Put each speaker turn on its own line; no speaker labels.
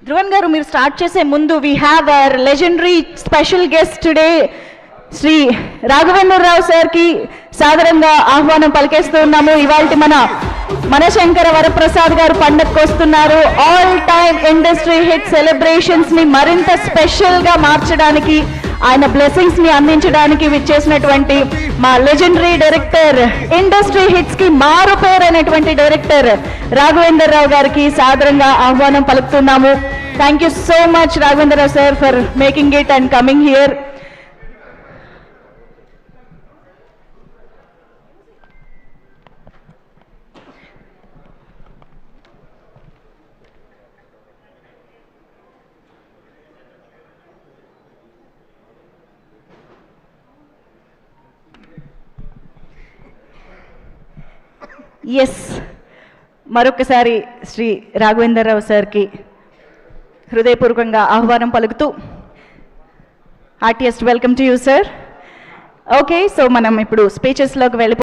ధ్రువన్ గారు మీరు స్టార్ట్ చేసే ముందు we have our legendary special guest today Shri Raghavendra Rao సార్కి సాదరంగా ఆహ్వానం పలికేస్తూ ఉన్నాము. ఇవాళ మనశంకర వరప్రసాద్ గారు పండగకు వస్తున్నారు. All time industry hit celebrations ని మరింత స్పెషల్ గా మార్చడానికి, ఆయన బ్లెస్సింగ్స్ ని అందించడానికి విచ్చేసినటువంటి మా లెజెండరీ డైరెక్టర్, ఇండస్ట్రీ హిట్స్ కి మారు పేరైనటువంటి డైరెక్టర్ రాఘవేంద్రరావు గారికి సాదరంగా ఆహ్వానం పలుకుతున్నాము. Thank you so much Raghavendra Rao sir for making it and coming here. Yes, మరొకసారి శ్రీ రాఘవేంద్రరావు సార్కి హృదయపూర్వకంగా ఆహ్వానం పలుకుతూ heartiest welcome to you sir. Okay, so మనం ఇప్పుడు స్పీచెస్లోకి వెళ్ళి